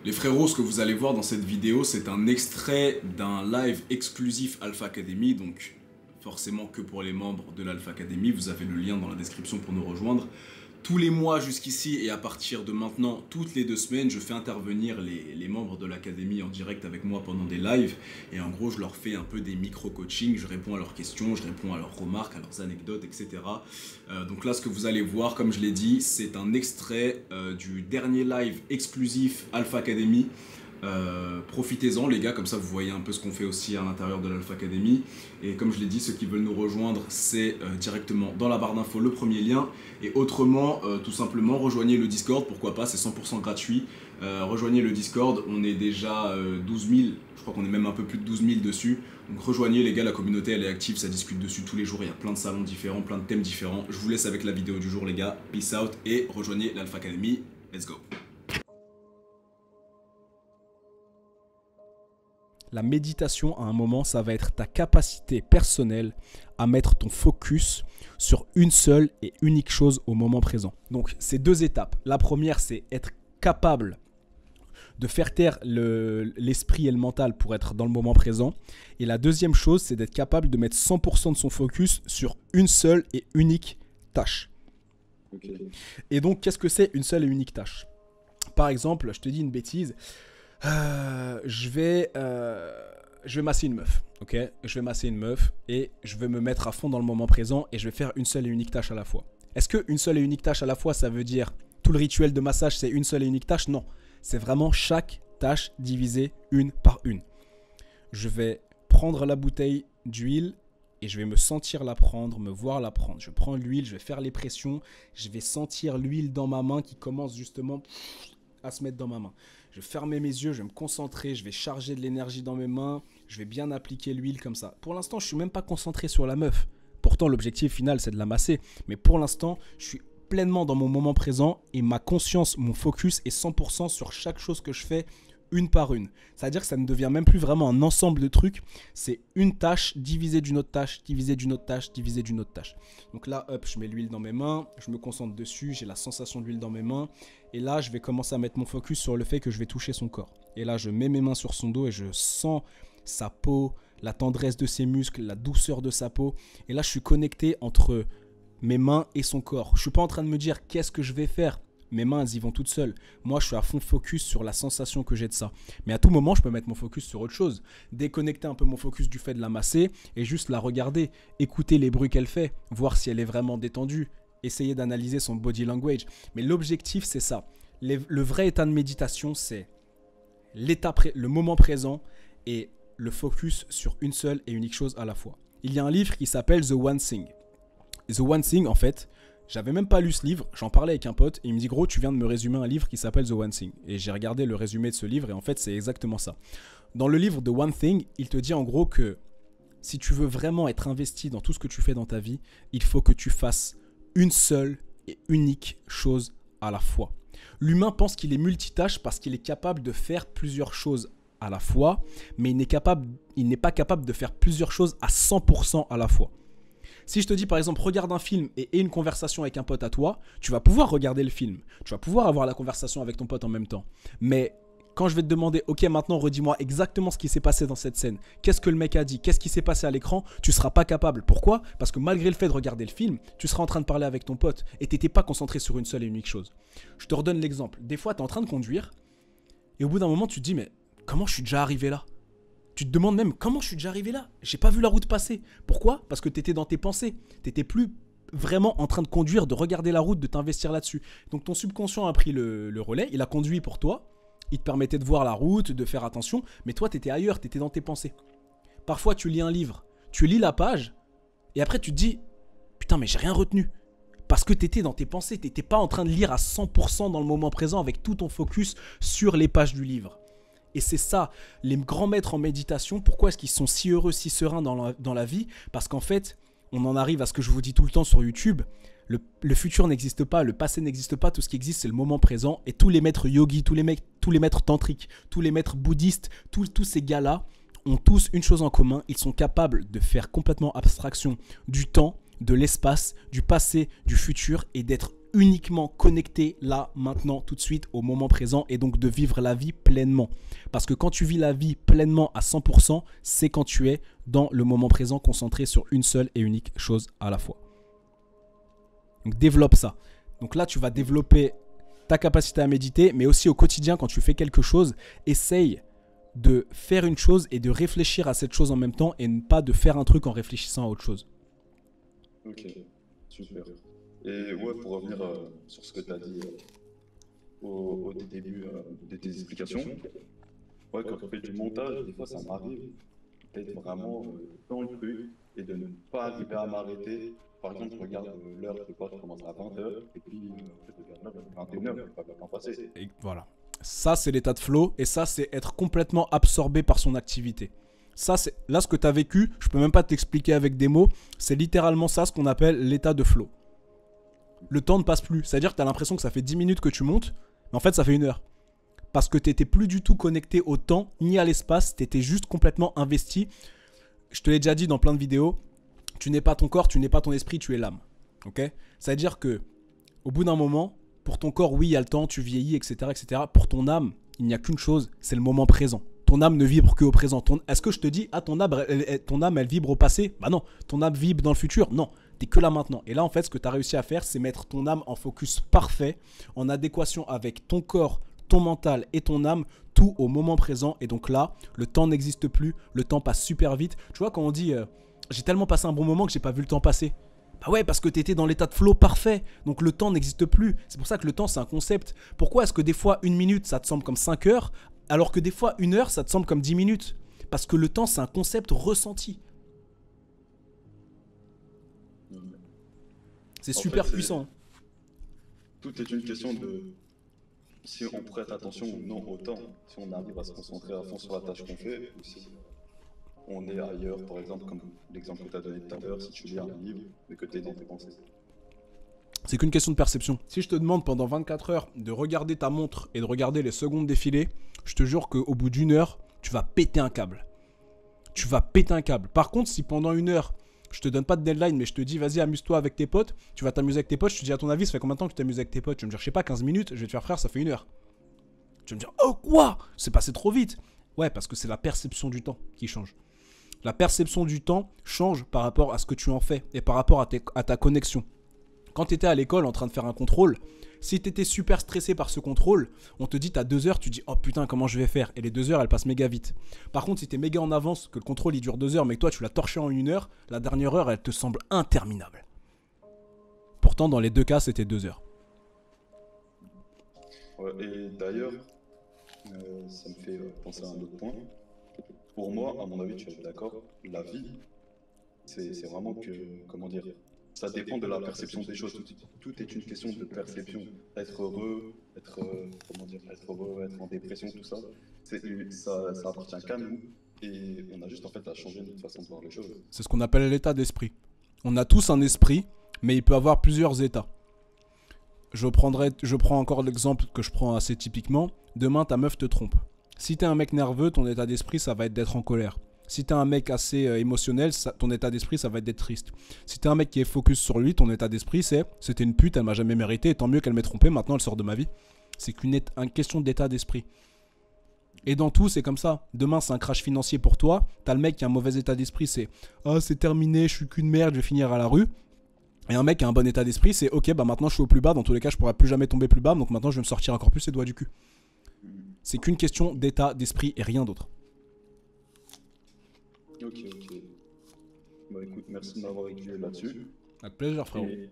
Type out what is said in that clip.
Les frérots, ce que vous allez voir dans cette vidéo, c'est un extrait d'un live exclusif Alpha Academy, donc forcément que pour les membres de l'Alpha Academy. Vous avez le lien dans la description pour nous rejoindre. Tous les mois jusqu'ici et à partir de maintenant, toutes les 2 semaines, je fais intervenir les membres de l'Académie en direct avec moi pendant des lives. Et en gros, je leur fais un peu des micro-coachings, je réponds à leurs questions, je réponds à leurs remarques, à leurs anecdotes, etc. Donc là, ce que vous allez voir, comme je l'ai dit, c'est un extrait du dernier live exclusif Alpha Academy. Profitez-en les gars, comme ça vous voyez un peu ce qu'on fait aussi à l'intérieur de l'Alpha Academy. Et comme je l'ai dit, ceux qui veulent nous rejoindre, c'est directement dans la barre d'infos le premier lien. Et autrement, tout simplement, rejoignez le Discord, pourquoi pas, c'est 100% gratuit. Rejoignez le Discord, on est déjà 12 000, je crois qu'on est même un peu plus de 12 000 dessus. Donc rejoignez les gars, la communauté elle est active, ça discute dessus tous les jours, il y a plein de salons différents, plein de thèmes différents. Je vous laisse avec la vidéo du jour les gars, peace out et rejoignez l'Alpha Academy, let's go. La méditation, à un moment, ça va être ta capacité personnelle à mettre ton focus sur une seule et unique chose au moment présent. Donc, c'est 2 étapes. La première, c'est être capable de faire taire l'esprit et le mental pour être dans le moment présent. Et la deuxième chose, c'est d'être capable de mettre 100% de son focus sur une seule et unique tâche. Okay. Et donc, qu'est-ce que c'est une seule et unique tâche? Par exemple, je te dis une bêtise. Je vais masser une meuf, ok? Je vais masser une meuf et je vais me mettre à fond dans le moment présent et je vais faire une seule et unique tâche à la fois. Est-ce qu'une seule et unique tâche à la fois, ça veut dire tout le rituel de massage, c'est une seule et unique tâche? Non, c'est vraiment chaque tâche divisée une par une. Je vais prendre la bouteille d'huile et je vais me sentir la prendre, me voir la prendre. Je prends l'huile, je vais faire les pressions, je vais sentir l'huile dans ma main qui commence justement à se mettre dans ma main. Je vais fermer mes yeux, je vais me concentrer, je vais charger de l'énergie dans mes mains, je vais bien appliquer l'huile comme ça. Pour l'instant, je ne suis même pas concentré sur la meuf. Pourtant, l'objectif final, c'est de la masser. Mais pour l'instant, je suis pleinement dans mon moment présent et ma conscience, mon focus est 100% sur chaque chose que je fais une par une. C'est-à-dire que ça ne devient même plus vraiment un ensemble de trucs. C'est une tâche divisée d'une autre tâche, divisée d'une autre tâche, divisée d'une autre tâche. Donc là, hop, je mets l'huile dans mes mains, je me concentre dessus, j'ai la sensation de l'huile dans mes mains. Et là, je vais commencer à mettre mon focus sur le fait que je vais toucher son corps. Et là, je mets mes mains sur son dos et je sens sa peau, la tendresse de ses muscles, la douceur de sa peau. Et là, je suis connecté entre mes mains et son corps. Je ne suis pas en train de me dire qu'est-ce que je vais faire. Mes mains, elles y vont toutes seules. Moi, je suis à fond focus sur la sensation que j'ai de ça. Mais à tout moment, je peux mettre mon focus sur autre chose. Déconnecter un peu mon focus du fait de la masser et juste la regarder, écouter les bruits qu'elle fait, voir si elle est vraiment détendue, essayer d'analyser son body language. Mais l'objectif, c'est ça. Le vrai état de méditation, c'est le moment présent et le focus sur une seule et unique chose à la fois. Il y a un livre qui s'appelle The One Thing. The One Thing, en fait, j'avais même pas lu ce livre, j'en parlais avec un pote et il me dit gros tu viens de me résumer un livre qui s'appelle The One Thing. Et j'ai regardé le résumé de ce livre et en fait c'est exactement ça. Dans le livre The One Thing, il te dit en gros que si tu veux vraiment être investi dans tout ce que tu fais dans ta vie, il faut que tu fasses une seule et unique chose à la fois. L'humain pense qu'il est multitâche parce qu'il est capable de faire plusieurs choses à la fois, mais il n'est pas capable de faire plusieurs choses à 100% à la fois. Si je te dis par exemple regarde un film et aie une conversation avec un pote à toi, tu vas pouvoir regarder le film, tu vas pouvoir avoir la conversation avec ton pote en même temps. Mais quand je vais te demander ok maintenant redis-moi exactement ce qui s'est passé dans cette scène, qu'est-ce que le mec a dit, qu'est-ce qui s'est passé à l'écran, tu ne seras pas capable. Pourquoi? Parce que malgré le fait de regarder le film, tu seras en train de parler avec ton pote et tu n'étais pas concentré sur une seule et unique chose. Je te redonne l'exemple. Des fois tu es en train de conduire et au bout d'un moment tu te dis mais comment je suis déjà arrivé là? Tu te demandes même comment je suis déjà arrivé là. J'ai pas vu la route passer. Pourquoi? Parce que tu étais dans tes pensées. Tu n'étais plus vraiment en train de conduire, de regarder la route, de t'investir là-dessus. Donc ton subconscient a pris le relais, il a conduit pour toi. Il te permettait de voir la route, de faire attention. Mais toi, tu étais ailleurs, tu étais dans tes pensées. Parfois, tu lis un livre, tu lis la page et après tu te dis putain mais j'ai rien retenu. Parce que tu étais dans tes pensées, tu n'étais pas en train de lire à 100% dans le moment présent avec tout ton focus sur les pages du livre. Et c'est ça, les grands maîtres en méditation, pourquoi est-ce qu'ils sont si heureux, si sereins dans la vie? Parce qu'en fait, on en arrive à ce que je vous dis tout le temps sur YouTube, le futur n'existe pas, le passé n'existe pas, tout ce qui existe c'est le moment présent. Et tous les maîtres yogis, tous les maîtres tantriques, tous les maîtres bouddhistes, tous ces gars-là ont tous une chose en commun, ils sont capables de faire complètement abstraction du temps, de l'espace, du passé, du futur et d'être uniquement connecté là, maintenant, tout de suite, au moment présent et donc de vivre la vie pleinement. Parce que quand tu vis la vie pleinement à 100%, c'est quand tu es dans le moment présent concentré sur une seule et unique chose à la fois. Donc développe ça. Donc là, tu vas développer ta capacité à méditer, mais aussi au quotidien, quand tu fais quelque chose, essaye de faire une chose et de réfléchir à cette chose en même temps et ne pas de faire un truc en réfléchissant à autre chose. Ok, super. Et ouais, pour revenir sur ce que tu as dit au début de tes explications, ouais, quand je fais du montage, des fois ça m'arrive d'être vraiment dans le truc et de ne pas arriver à m'arrêter. Par exemple, je regarde l'heure, je sais pas, je commence à 20h, et puis je regarde l'heure, 21h, je ne vais pas le temps passer. Et voilà. Ça, c'est l'état de flow et ça, c'est être complètement absorbé par son activité. Ça, c'est là ce que tu as vécu, je peux même pas t'expliquer avec des mots, c'est littéralement ça ce qu'on appelle l'état de flow. Le temps ne passe plus, c'est-à-dire que tu as l'impression que ça fait 10 minutes que tu montes, mais en fait ça fait 1 heure. Parce que tu n'étais plus du tout connecté au temps ni à l'espace, tu étais juste complètement investi. Je te l'ai déjà dit dans plein de vidéos, tu n'es pas ton corps, tu n'es pas ton esprit, tu es l'âme. Ok ? C'est-à-dire que au bout d'un moment, pour ton corps, oui, il y a le temps, tu vieillis, etc., etc. Pour ton âme, il n'y a qu'une chose, c'est le moment présent. Ton âme ne vibre qu'au présent. Est-ce que je te dis, ah, ton âme, elle vibre au passé? Bah non. Ton âme vibre dans le futur? Non. T'es que là maintenant. Et là, en fait, ce que tu as réussi à faire, c'est mettre ton âme en focus parfait, en adéquation avec ton corps, ton mental et ton âme, tout au moment présent. Et donc là, le temps n'existe plus, le temps passe super vite. Tu vois, quand on dit, j'ai tellement passé un bon moment que j'ai pas vu le temps passer. Bah ouais, parce que tu étais dans l'état de flow parfait. Donc le temps n'existe plus. C'est pour ça que le temps, c'est un concept. Pourquoi est-ce que des fois, 1 minute, ça te semble comme 5 heures, alors que des fois, 1 heure, ça te semble comme 10 minutes? Parce que le temps, c'est un concept ressenti. C'est super puissant. Tout est une question de si on prête attention ou non au temps. Si on arrive à se concentrer à fond sur la tâche qu'on fait, ou si on est ailleurs, par exemple, comme l'exemple que tu as donné tout à l'heure, si tu lis un livre, mais que tu es dans tes pensées. C'est qu'une question de perception. Si je te demande pendant 24 heures de regarder ta montre et de regarder les secondes défiler, je te jure qu'au bout d'1 heure, tu vas péter un câble. Tu vas péter un câble. Par contre, si pendant 1 heure, je te donne pas de deadline, mais je te dis, vas-y, amuse-toi avec tes potes, tu vas t'amuser avec tes potes, je te dis, à ton avis, ça fait combien de temps que tu t'amuses avec tes potes? Tu vas me dire, je sais pas, 15 minutes, je vais te faire, frère, ça fait 1 heure. Tu vas me dire, oh quoi? C'est passé trop vite. Ouais, parce que c'est la perception du temps qui change. La perception du temps change par rapport à ce que tu en fais et par rapport à ta connexion. Quand tu étais à l'école en train de faire un contrôle, si tu étais super stressé par ce contrôle, on te dit t'as 2 heures, tu dis oh putain comment je vais faire? Et les 2 heures elles passent méga vite. Par contre si tu es méga en avance, que le contrôle il dure 2 heures mais que toi tu l'as torché en 1 heure, la dernière heure elle te semble interminable. Pourtant dans les deux cas c'était 2 heures. Ouais, et d'ailleurs, ça me fait penser à un autre point. Pour moi, à mon avis, tu es d'accord, la vie, c'est vraiment que, comment dire, ça dépend de la perception des choses. Tout est une question de perception. Être heureux, comment dire, être heureux, être en dépression, tout ça, ça appartient qu'à nous. Et on a juste en fait à changer notre façon de voir les choses. C'est ce qu'on appelle l'état d'esprit. On a tous un esprit, mais il peut avoir plusieurs états. Je prends encore l'exemple que je prends assez typiquement. Demain, ta meuf te trompe. Si t'es un mec nerveux, ton état d'esprit, ça va être d'être en colère. Si t'es un mec assez émotionnel, ton état d'esprit, ça va être d'être triste. Si t'es un mec qui est focus sur lui, ton état d'esprit, c'est c'était une pute, elle m'a jamais mérité, et tant mieux qu'elle m'ait trompé, maintenant elle sort de ma vie. C'est qu'une question d'état d'esprit. Et dans tout, c'est comme ça. Demain, c'est un crash financier pour toi. T'as le mec qui a un mauvais état d'esprit, c'est ah, c'est terminé, je suis qu'une merde, je vais finir à la rue. Et un mec qui a un bon état d'esprit, c'est ok, bah maintenant je suis au plus bas, dans tous les cas, je pourrais plus jamais tomber plus bas, donc maintenant je vais me sortir encore plus les doigts du cul. C'est qu'une question d'état d'esprit et rien d'autre. Ok. Bah écoute, merci de m'avoir aiguillé là-dessus. Avec plaisir, frérot. Et...